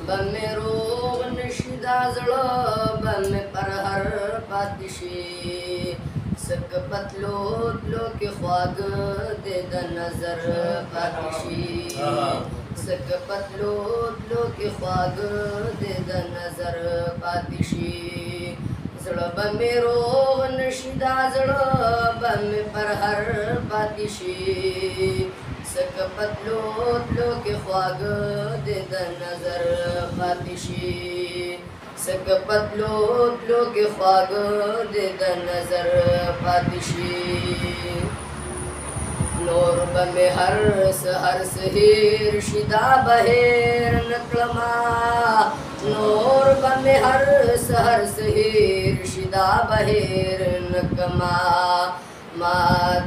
بمې روغ نشي دا زړه بمې پر هر پاتې شي سک پتلو تلو کې خواږه دې د نظر پاتې شي سک پتلو تلو کې خواږه دې د نظر پاتې شي زړه بمې روغ نشي دا زړه بمې پر هر پاتې شي سک پتلو تلو کې خواږه دې د نظر پاتې شي سک پتلو تلو کې خواږه دې د نظر پاتې شي نور بمې هر سحر سحر شدا بهر نکلما نور بمې هر سحر سحر شدا بهر نکما ما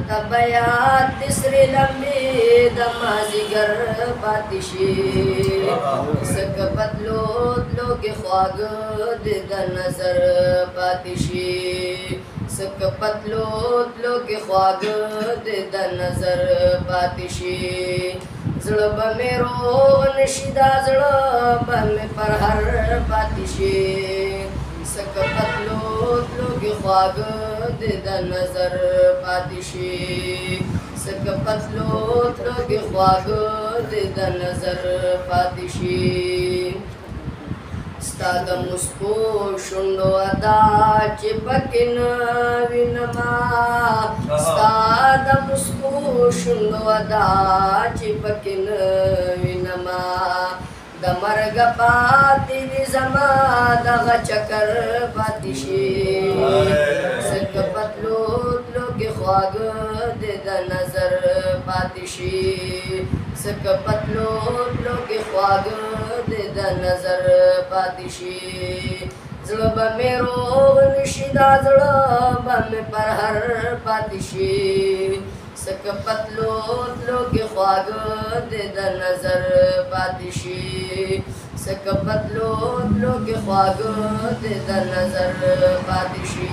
تبیات تسری لمبی دمازگر پاتی شی سک پتلو تلو کے خواږه دې د نظر پاتی شي سک پتلو تلو کے خواږه دې د نظر پاتی شي زړه بمې روغ نشي دا زړه بمې پر هر پاتی شي سک پتلو تلو کې خواږه دې د نظر پاتې شي سک پتلو تلو کې خواږه دې د نظر پاتې شي ستا د مسکو شونډو ادا چې پکې نه وینما ستا د مسکو شونډو ادا چې پکې نه وینما د مرګ پاتې دې زما دغه چکر پاتې شي سک پتلو تلو کې خواږه دې د نظر پاتې شي سک پتلو تلو کې خواږه دې د نظر پاتې شي زړه بمې روغ نشي دا زړه بمې پر هر پاتې شي سک پتلو تلو کې خواږه دې د نظر پاتې شي سک پتلو تلو کې خواږه دې د نظر پاتې شي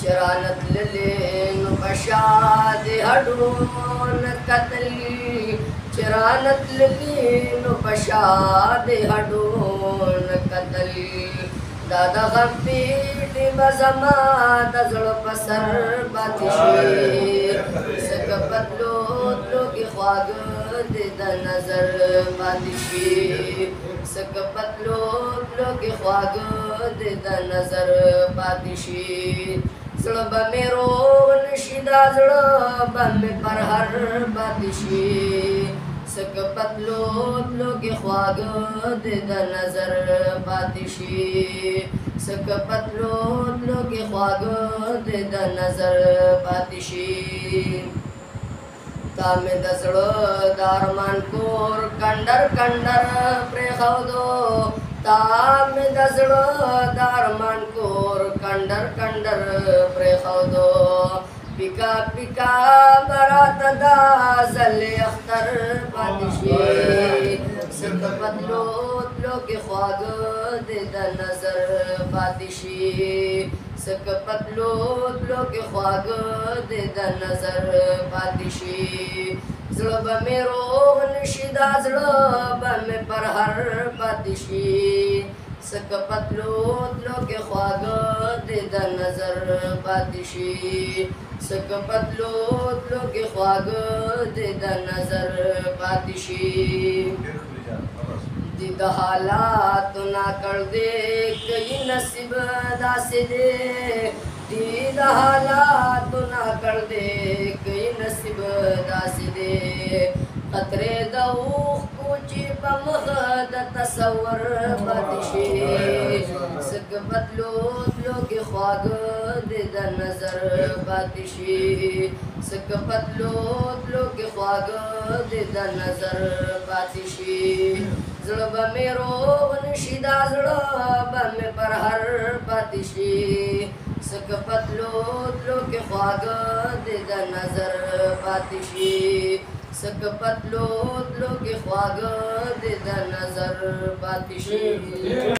چرانت للې نو بشاد هډو نکتل چرانت للې نو بشاد هډو نکتل دادا غپی دی بزما د زړه په سر پاتې شي سک پتلو تلو کې خواږه دې د نظر پاتې شي سک پتلو تلو کې خواږه دې د نظر پاتې شي زړه بمې روغ نشي دا زړه بمې پر هر پاتې شي سک پتلو تلو کې خواږه دې د نظر پاتې شي سک پتلو تلو کې خواږه دې د نظر پاتې شي تا مې د زړه د ارمان کور کنډر کنډر پرېښودو تا مې د زړه د ارمان کور کنډر کنډر پرېښودو پیکا پیکا برات دا زل اختر پاتې شي سک پتلو تلو کې خواږه دې د نظر پاتې شي سک پتلو تلو کې خواږه دې د نظر پاتې شي زړه بمې روغ نشي دا زړه بمې پر هر پاتې شي سک پتلو تلو کې خواږه دې د نظر پاتې شي سک پتلو تلو کې خواږه دې د نظر پاتې شي دی د حالاتو نا کړ دې کئی نصیب داسې دې دی د حالاتو نا کړ دې کئی نصیب داسې دې خطرې د اوښ کوچې په مخ د تصور پاتې شي سک پتلو تلو کې خواږه دې د نظر پاتې شي سک پتلو تلو کې خواږه دې د نظر پاتې شي زړه بمې روغ نشي دا زړه بمې پر هر پاتې شي سک پتلو تلو کې خواږه دې د نظر پاتې شي سک پتلو تلو کې خواږه دې د نظر پاتې شي